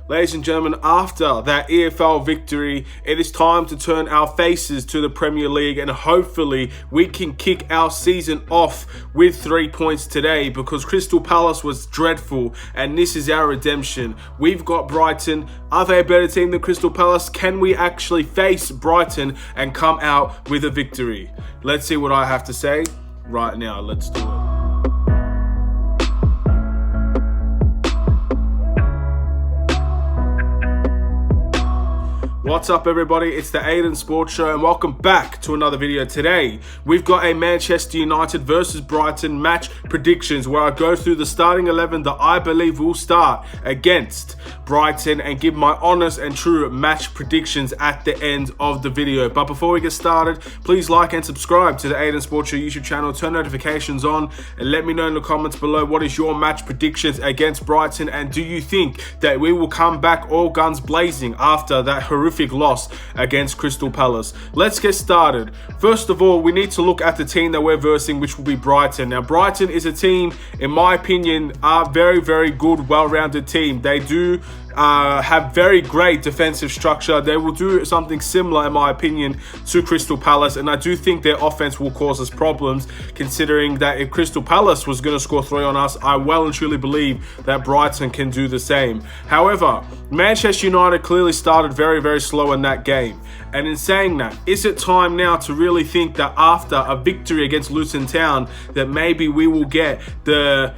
Ladies and gentlemen, after that EFL victory, it is time to turn our faces to the Premier League, and hopefully we can kick our season off with 3 points today, because Crystal Palace was dreadful and this is our redemption. We've got Brighton. Are they a better team than Crystal Palace? Can we actually face Brighton and come out with a victory? Let's see what I have to say right now. Let's do it. What's up, everybody? It's the Aidan Sports Show and welcome back to another video. Today we've got a Manchester United versus Brighton match predictions, where I go through the starting 11 that I believe will start against Brighton and give my honest and true match predictions at the end of the video. But before we get started, please like and subscribe to the Aidan Sports Show YouTube channel, turn notifications on, and let me know in the comments below what is your match predictions against Brighton, and do you think that we will come back all guns blazing after that horrific loss against Crystal Palace? Let's get started. First of all, we need to look at the team that we're versing, which will be Brighton. Now, Brighton is a team, in my opinion, are very, very good, well-rounded team. They do have very great defensive structure. They will do something similar, in my opinion, to Crystal Palace, and I do think their offense will cause us problems, considering that if Crystal Palace was going to score 3 on us, I well and truly believe that Brighton can do the same. However, Manchester United clearly started very, very slow in that game, and in saying that, is it time now to really think that after a victory against Luton Town, that maybe we will get the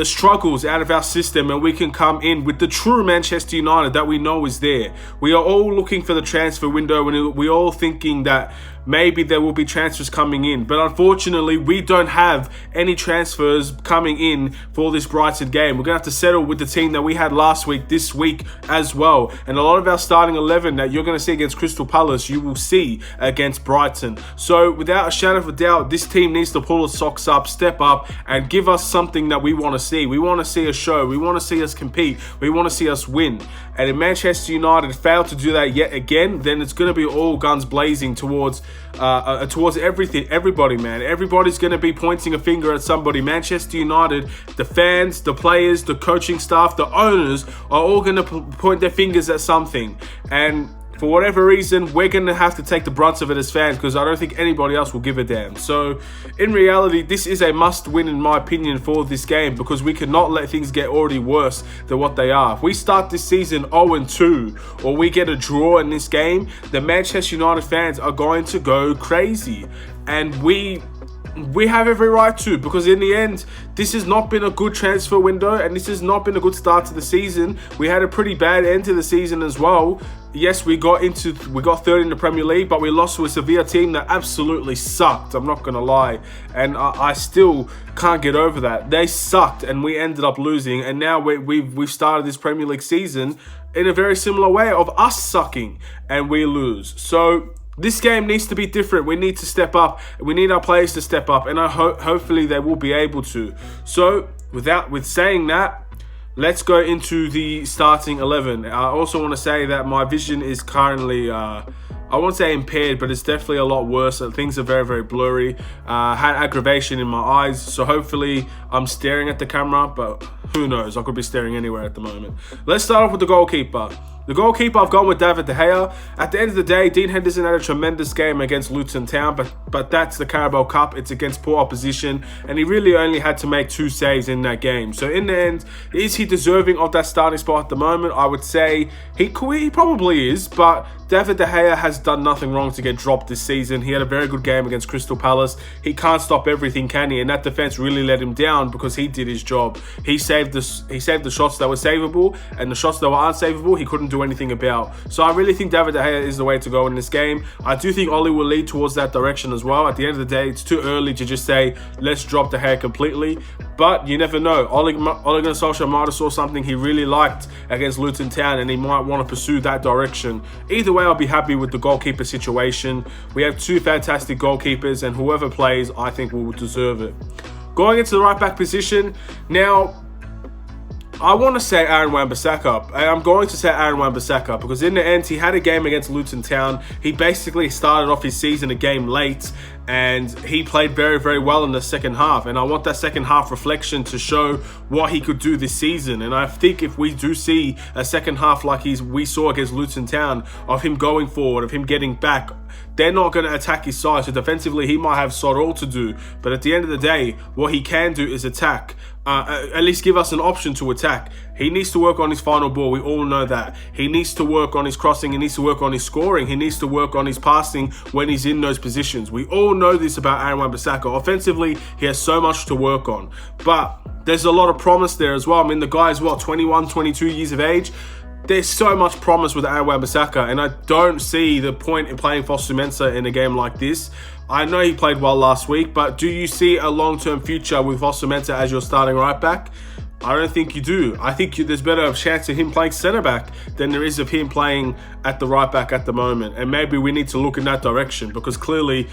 struggles out of our system and we can come in with the true Manchester United that we know is there? We are all looking for the transfer window, and we're all thinking that maybe there will be transfers coming in, but unfortunately we don't have any transfers coming in for this Brighton game. We're gonna have to settle with the team that we had last week, this week as well, and a lot of our starting 11 that you're gonna see against Crystal Palace, you will see against Brighton. So without a shadow of a doubt, this team needs to pull its socks up, step up, and give us something that we want to see. We want to see a show. We want to see us compete. We want to see us win. And if Manchester United fail to do that yet again, then it's going to be all guns blazing towards everybody, man. Everybody's going to be pointing a finger at somebody. Manchester United, the fans, the players, the coaching staff, the owners are all going to point their fingers at something. And for whatever reason, we're going to have to take the brunt of it as fans, because I don't think anybody else will give a damn. So in reality, this is a must win, in my opinion, for this game, because we cannot let things get already worse than what they are. If we start this season 0-2 or we get a draw in this game, the Manchester United fans are going to go crazy. And we have every right to, because in the end, this has not been a good transfer window and this has not been a good start to the season. We had a pretty bad end to the season as well. Yes, we got third in the Premier League, but we lost to a Sevilla team that absolutely sucked. I'm not gonna lie, and I still can't get over that. They sucked, and we ended up losing. And now we've started this Premier League season in a very similar way of us sucking and we lose. So this game needs to be different. We need to step up. We need our players to step up, and hopefully they will be able to. So with saying that, let's go into the starting 11. I also want to say that my vision is currently, I won't say impaired, but it's definitely a lot worse. Things are very, very blurry. Had aggravation in my eyes, so hopefully I'm staring at the camera, but who knows? I could be staring anywhere at the moment. Let's start off with the goalkeeper. The goalkeeper, I've gone with David De Gea. At the end of the day, Dean Henderson had a tremendous game against Luton Town, but that's the Carabao Cup. It's against poor opposition, and he really only had to make 2 saves in that game. So in the end, is he deserving of that starting spot at the moment? I would say he probably is, but David De Gea has done nothing wrong to get dropped this season. He had a very good game against Crystal Palace. He can't stop everything, can he? And that defense really let him down, because he did his job. He saved the shots that were savable, and the shots that were unsavable, he couldn't do anything about. So I really think David De Gea is the way to go in this game. I do think Oli will lead towards that direction as well. At the end of the day, it's too early to just say, let's drop De Gea completely. But you never know. Ole Gunnar Solskjaer might have saw something he really liked against Luton Town, and he might want to pursue that direction. Either way, I'll be happy with the goalkeeper situation. We have 2 fantastic goalkeepers, and whoever plays, I think will deserve it. Going into the right back position, now I want to say Aaron Wan-Bissaka. I'm going to say Aaron Wan-Bissaka because in the end, he had a game against Luton Town. He basically started off his season a game late, and he played very, very well in the second half. And I want that second half reflection to show what he could do this season. And I think if we do see a second half like we saw against Luton Town, of him going forward, of him getting back, they're not going to attack his side. So defensively, he might have sod all to do. But at the end of the day, what he can do is attack. At least give us an option to attack. He needs to work on his final ball. We all know that. He needs to work on his crossing. He needs to work on his scoring. He needs to work on his passing when he's in those positions. We all know this about Aaron Wan-Bissaka. Offensively, he has so much to work on. But there's a lot of promise there as well. I mean, the guy's, 21, 22 years of age? There's so much promise with Aidan Wan-Bissaka, and I don't see the point in playing Fosu Mensah in a game like this. I know he played well last week, but do you see a long-term future with Fosu Mensah as your starting right back? I don't think you do. I think there's better chance of him playing centre back than there is of him playing at the right back at the moment. And maybe we need to look in that direction because clearly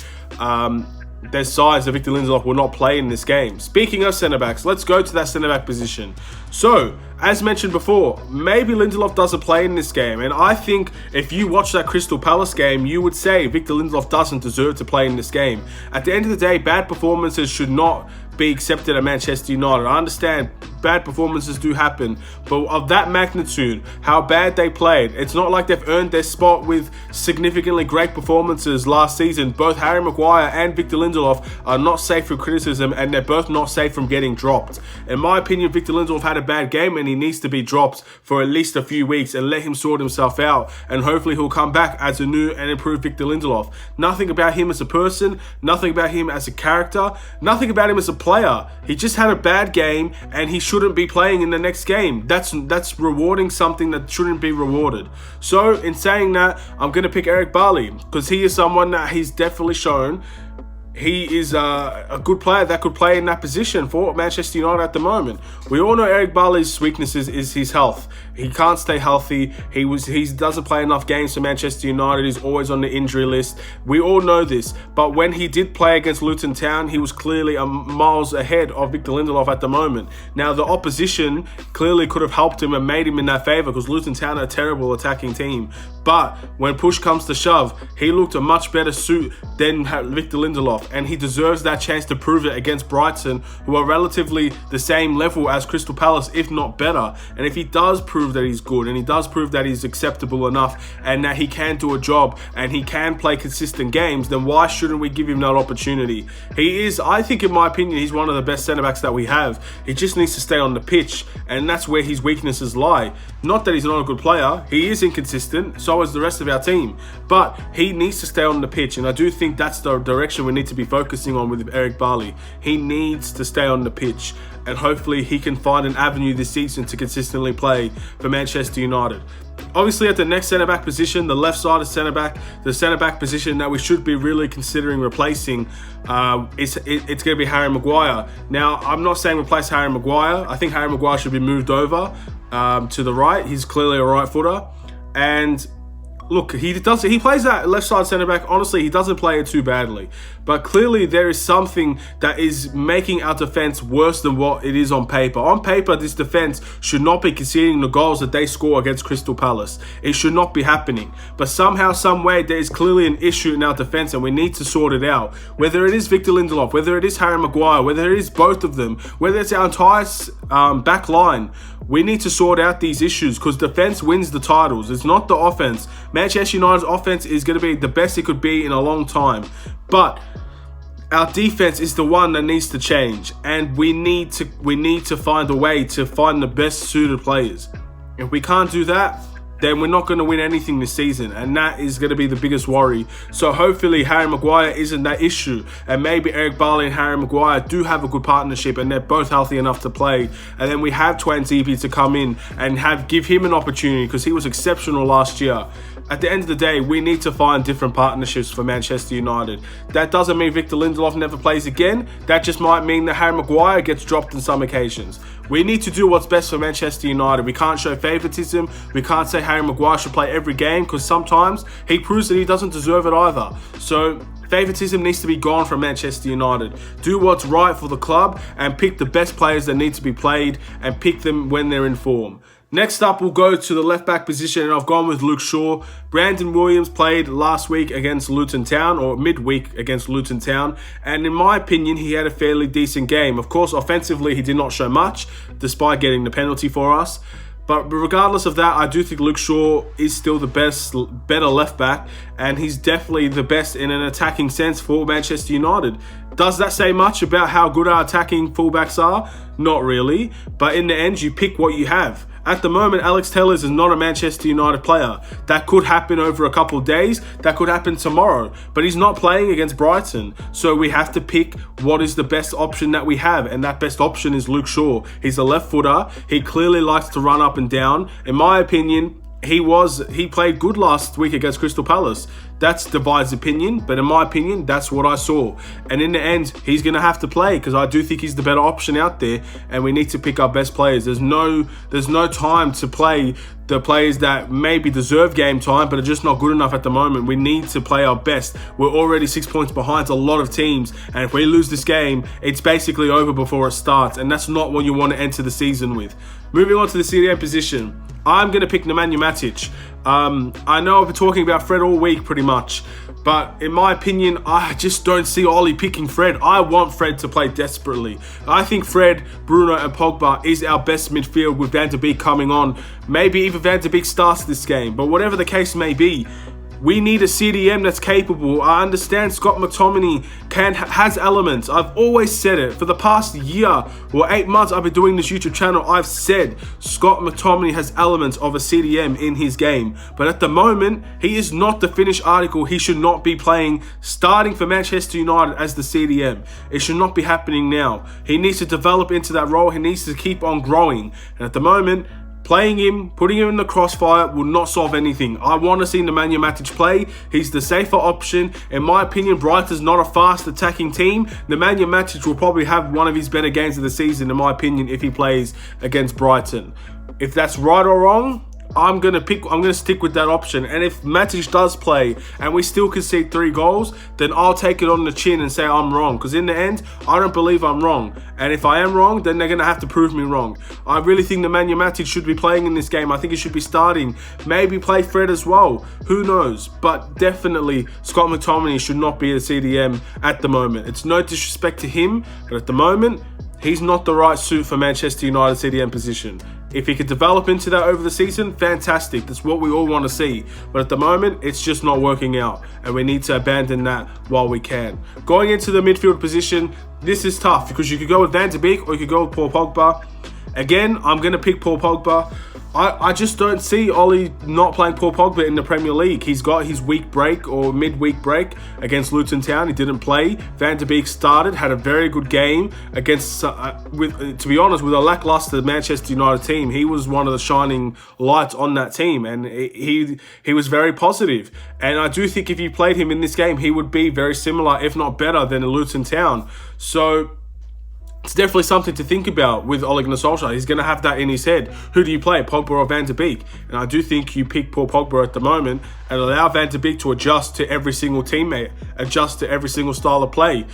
there's signs that Victor Lindelof will not play in this game. Speaking of centre backs, let's go to that centre back position. So, as mentioned before, maybe Lindelof doesn't play in this game. And I think if you watch that Crystal Palace game, you would say Victor Lindelof doesn't deserve to play in this game. At the end of the day, bad performances should not be accepted at Manchester United. I understand bad performances do happen, but of that magnitude, how bad they played, it's not like they've earned their spot with significantly great performances last season. Both Harry Maguire and Victor Lindelof are not safe from criticism, and they're both not safe from getting dropped. In my opinion, Victor Lindelof had a bad game and he needs to be dropped for at least a few weeks and let him sort himself out, and hopefully he'll come back as a new and improved Victor Lindelof. Nothing about him as a person, nothing about him as a character, nothing about him as a player. He just had a bad game and he shouldn't be playing in the next game. That's rewarding something that shouldn't be rewarded. So in saying that, I'm going to pick Eric Bailly because he is someone that he's definitely shown he is a good player that could play in that position for Manchester United at the moment. We all know Eric Bailly's weaknesses is his health. He can't stay healthy. He doesn't play enough games for Manchester United. He's always on the injury list. We all know this. But when he did play against Luton Town, he was clearly miles ahead of Victor Lindelof at the moment. Now, the opposition clearly could have helped him and made him in that favour because Luton Town are a terrible attacking team. But when push comes to shove, he looked a much better suit than Victor Lindelof, and he deserves that chance to prove it against Brighton, who are relatively the same level as Crystal Palace, if not better. And if he does prove that he's good, and he does prove that he's acceptable enough, and that he can do a job, and he can play consistent games, then why shouldn't we give him that opportunity? He is, I think in my opinion, he's one of the best centre-backs that we have. He just needs to stay on the pitch, and that's where his weaknesses lie. Not that he's not a good player, he is inconsistent, so is the rest of our team, but he needs to stay on the pitch, and I do think that's the direction we need to be focusing on with Eric Bailly. He needs to stay on the pitch, and hopefully he can find an avenue this season to consistently play for Manchester United. Obviously, at the next centre-back position, the left-sided centre-back, the centre-back position that we should be really considering replacing, it's going to be Harry Maguire. Now, I'm not saying replace Harry Maguire. I think Harry Maguire should be moved over to the right. He's clearly a right footer, and look, he plays that left side centre back. Honestly, he doesn't play it too badly. But clearly there is something that is making our defence worse than what it is on paper. On paper, this defence should not be conceding the goals that they score against Crystal Palace. It should not be happening. But somehow, some way, there is clearly an issue in our defence, and we need to sort it out. Whether it is Victor Lindelof, whether it is Harry Maguire, whether it is both of them, whether it's our entire back line, we need to sort out these issues because defence wins the titles. It's not the offense. Manchester United's offense is going to be the best it could be in a long time. But our defense is the one that needs to change, and we need to find a way to find the best suited players. If we can't do that, then we're not going to win anything this season, and that is going to be the biggest worry. So hopefully Harry Maguire isn't that issue, and maybe Eric Bailly and Harry Maguire do have a good partnership and they're both healthy enough to play, and then we have Twanzebe to come in and give him an opportunity because he was exceptional last year. At the end of the day, we need to find different partnerships for Manchester United. That doesn't mean Victor Lindelof never plays again. That just might mean that Harry Maguire gets dropped on some occasions. We need to do what's best for Manchester United. We can't show favoritism. We can't say Harry Maguire should play every game because sometimes he proves that he doesn't deserve it either. So Favoritism needs to be gone from Manchester United. Do what's right for the club and pick the best players that need to be played and pick them when they're in form. Next up, we'll go to the left-back position, and I've gone with Luke Shaw. Brandon Williams played last week against Luton Town, or midweek against Luton Town, and in my opinion, he had a fairly decent game. Of course, offensively, he did not show much, despite getting the penalty for us. But regardless of that, I do think Luke Shaw is still the better left-back, and he's definitely the best in an attacking sense for Manchester United. Does that say much about how good our attacking fullbacks are? Not really, but in the end, you pick what you have. At the moment, Alex Telles is not a Manchester United player. That could happen over a couple of days. That could happen tomorrow. But he's not playing against Brighton. So we have to pick what is the best option that we have. And that best option is Luke Shaw. He's a left footer. He clearly likes to run up and down. In my opinion, he played good last week against Crystal Palace. That's Divide's opinion, but in my opinion, that's what I saw. And in the end, he's going to have to play because I do think he's the better option out there, and we need to pick our best players. There's no time to play the players that maybe deserve game time, but are just not good enough at the moment. We need to play our best. We're already 6 points behind a lot of teams, and if we lose this game, it's basically over before it starts, and that's not what you want to enter the season with. Moving on to the CDM position, I'm going to pick Nemanja Matic. I know I've been talking about Fred all week pretty much, but in my opinion, I just don't see Ollie picking Fred. I want Fred to play desperately. I think Fred, Bruno and Pogba is our best midfield with Van de Beek coming on. Maybe even Van de Beek starts this game, but whatever the case may be, we need a CDM that's capable. I understand Scott McTominay has elements. I've always said it. For the past year or 8 months I've been doing this YouTube channel, I've said Scott McTominay has elements of a CDM in his game. But at the moment, he is not the finished article. He should not be starting for Manchester United as the CDM. It should not be happening now. He needs to develop into that role. He needs to keep on growing. And at the moment, playing him, putting him in the crossfire will not solve anything. I want to see Nemanja Matic play. He's the safer option. In my opinion, Brighton's not a fast attacking team. Nemanja Matic will probably have one of his better games of the season, in my opinion, if he plays against Brighton. If that's right or wrong, I'm going to stick with that option. And if Matic does play and we still concede 3 goals, then I'll take it on the chin and say I'm wrong. Because in the end, I don't believe I'm wrong. And if I am wrong, then they're going to have to prove me wrong. I really think Nemanja Matic should be playing in this game. I think he should be starting. Maybe play Fred as well. Who knows? But definitely, Scott McTominay should not be a CDM at the moment. It's no disrespect to him, but at the moment, he's not the right suit for Manchester United CDM position. If he could develop into that over the season, fantastic. That's what we all want to see. But at the moment, it's just not working out. And we need to abandon that while we can. Going into the midfield position, this is tough because you could go with Van de Beek or you could go with Paul Pogba. Again, I'm going to pick Paul Pogba. I just don't see Ollie not playing Paul Pogba in the Premier League. He's got his week break or midweek break against Luton Town. He didn't play. Van de Beek started, had a very good game against, to be honest, with a lackluster Manchester United team. He was one of the shining lights on that team, and he was very positive. And I do think if you played him in this game, he would be very similar, if not better, than in Luton Town. So it's definitely something to think about with Ole Gunnar Solskjaer. He's going to have that in his head. Who do you play, Pogba or Van de Beek? And I do think you pick Paul Pogba at the moment and allow Van de Beek to adjust to every single teammate, adjust to every single style of play.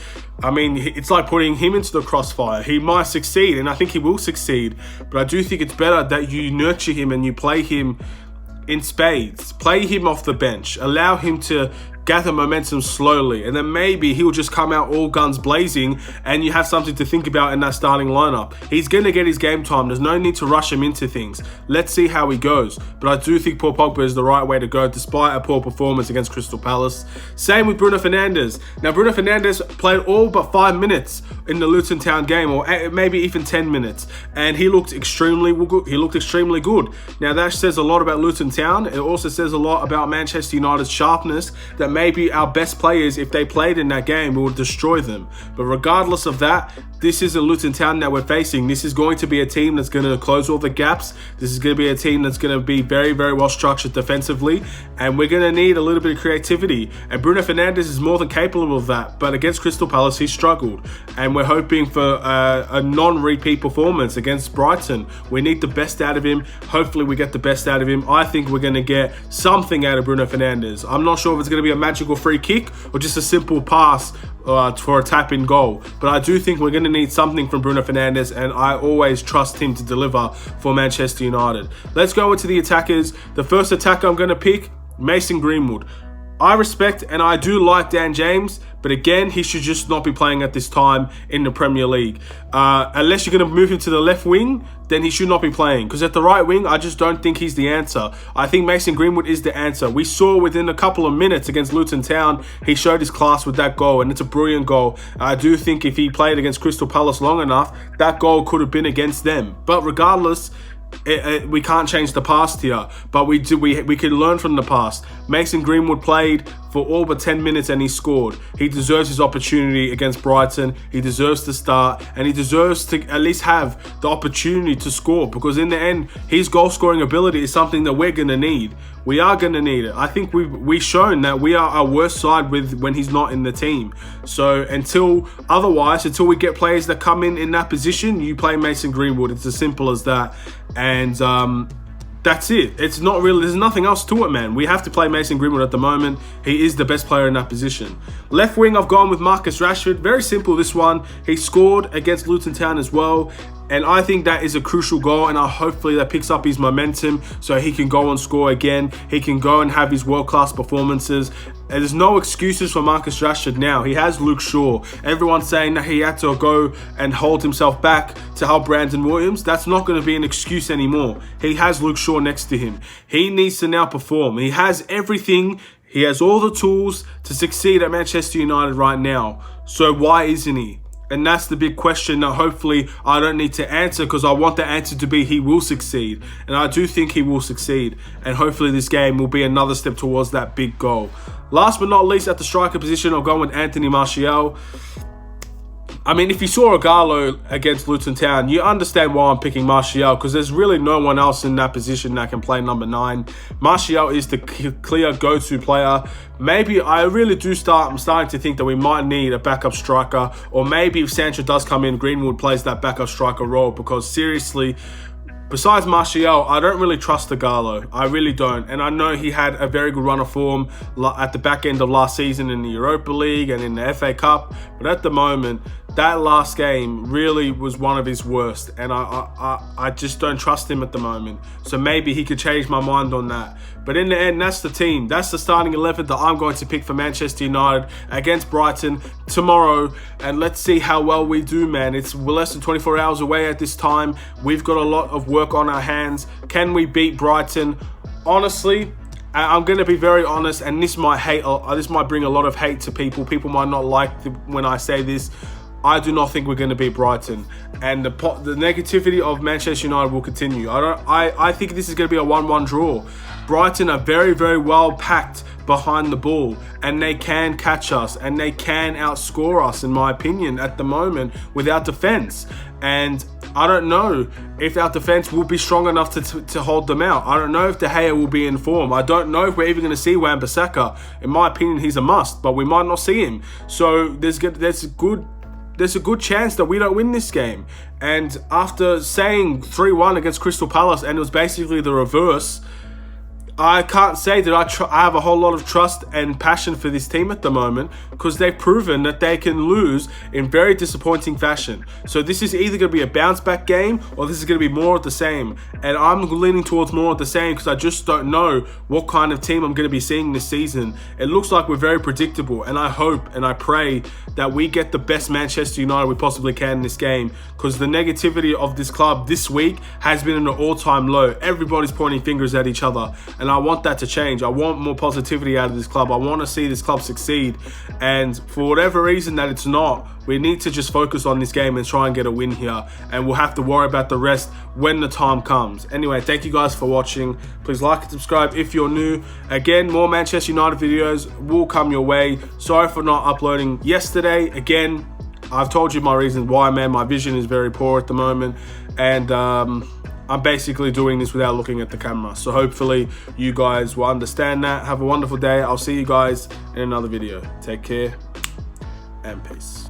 I mean, it's like putting him into the crossfire. He might succeed, and I think he will succeed. But I do think it's better that you nurture him and you play him in spades. Play him off the bench. Allow him to gather momentum slowly, and then maybe he'll just come out all guns blazing and you have something to think about in that starting lineup. He's going to get his game time. There's no need to rush him into things. Let's see how he goes. But I do think Paul Pogba is the right way to go despite a poor performance against Crystal Palace. Same with Bruno Fernandes. Now, Bruno Fernandes played all but 5 minutes in the Luton Town game, or maybe even 10 minutes, and he looked extremely good. Now, that says a lot about Luton Town. It also says a lot about Manchester United's sharpness, that maybe our best players, if they played in that game, we would destroy them. But regardless of that, this is a Luton Town that we're facing. This is going to be a team that's going to close all the gaps. This is going to be a team that's going to be very, very well structured defensively. And we're going to need a little bit of creativity. And Bruno Fernandes is more than capable of that. But against Crystal Palace, he struggled. And we're hoping for a non-repeat performance against Brighton. We need the best out of him. Hopefully we get the best out of him. I think we're going to get something out of Bruno Fernandes. I'm not sure if it's going to be a magical free kick or just a simple pass for a tap-in goal. But I do think we're going to need something from Bruno Fernandes, and I always trust him to deliver for Manchester United. Let's go into the attackers. The first attacker I'm going to pick, Mason Greenwood. I respect and I do like Dan James, but again, he should just not be playing at this time in the Premier League. Unless you're going to move him to the left wing, then he should not be playing. Because at the right wing, I just don't think he's the answer. I think Mason Greenwood is the answer. We saw within a couple of minutes against Luton Town, he showed his class with that goal, and it's a brilliant goal. I do think if he played against Crystal Palace long enough, that goal could have been against them. But regardless, we can't change the past here, but we can learn from the past. Mason Greenwood played for all but 10 minutes and he scored. He deserves his opportunity against Brighton. He deserves to start, and he deserves to at least have the opportunity to score, because in the end, his goal scoring ability is something that we're going to need. We are going to need it. I think we've shown that we are our worst side when he's not in the team. So until we get players that come in that position, you play Mason Greenwood. It's as simple as that. And that's it. It's not really, there's nothing else to it, man. We have to play Mason Greenwood at the moment. He is the best player in that position. Left wing, I've gone with Marcus Rashford. Very simple, this one. He scored against Luton Town as well. And I think that is a crucial goal, and hopefully that picks up his momentum so he can go and score again. He can go and have his world-class performances. And there's no excuses for Marcus Rashford now. He has Luke Shaw. Everyone's saying that he had to go and hold himself back to help Brandon Williams. That's not going to be an excuse anymore. He has Luke Shaw next to him. He needs to now perform. He has everything. He has all the tools to succeed at Manchester United right now. So why isn't he? And that's the big question that hopefully I don't need to answer, because I want the answer to be he will succeed. And I do think he will succeed. And hopefully this game will be another step towards that big goal. Last but not least, at the striker position, I'll go with Anthony Martial. I mean, if you saw Agallo against Luton Town, you understand why I'm picking Martial, because there's really no one else in that position that can play number 9. Martial is the clear go-to player. Maybe I really do I'm starting to think that we might need a backup striker, or maybe if Sancho does come in, Greenwood plays that backup striker role, because seriously, besides Martial, I don't really trust Agallo. I really don't. And I know he had a very good run of form at the back end of last season in the Europa League and in the FA Cup. But at the moment, that last game really was one of his worst. And I just don't trust him at the moment. So maybe he could change my mind on that. But in the end, that's the team. That's the starting 11 that I'm going to pick for Manchester United against Brighton tomorrow. And let's see how well we do, man. We're less than 24 hours away at this time. We've got a lot of work on our hands. Can we beat Brighton? Honestly, I'm going to be very honest, and this might bring a lot of hate to people. People might not like when I say this. I do not think we're going to beat Brighton, and the negativity of Manchester United will continue. I think this is going to be a 1-1 draw. Brighton are very, very well packed behind the ball, and they can catch us, and they can outscore us, in my opinion, at the moment with our defense. And I don't know if our defense will be strong enough to hold them out. I don't know if De Gea will be in form. I don't know if we're even going to see Wan-Bissaka. In my opinion, he's a must, but we might not see him. So there's a good chance that we don't win this game. And after saying 3-1 against Crystal Palace, and it was basically the reverse, I can't say that I have a whole lot of trust and passion for this team at the moment, because they've proven that they can lose in very disappointing fashion. So this is either going to be a bounce back game, or this is going to be more of the same. And I'm leaning towards more of the same, because I just don't know what kind of team I'm going to be seeing this season. It looks like we're very predictable, and I hope and I pray that we get the best Manchester United we possibly can in this game, because the negativity of this club this week has been at an all-time low. Everybody's pointing fingers at each other, and I want that to change. I want more positivity out of this club. I want to see this club succeed, and for whatever reason that it's not, we need to just focus on this game and try and get a win here, and we'll have to worry about the rest when the time comes. Anyway, thank you guys for watching. Please like and subscribe if you're new. Again, more Manchester United videos will come your way. Sorry for not uploading yesterday. Again, I've told you my reasons why, man. My vision is very poor at the moment, and I'm basically doing this without looking at the camera. So hopefully you guys will understand that. Have a wonderful day. I'll see you guys in another video. Take care and peace.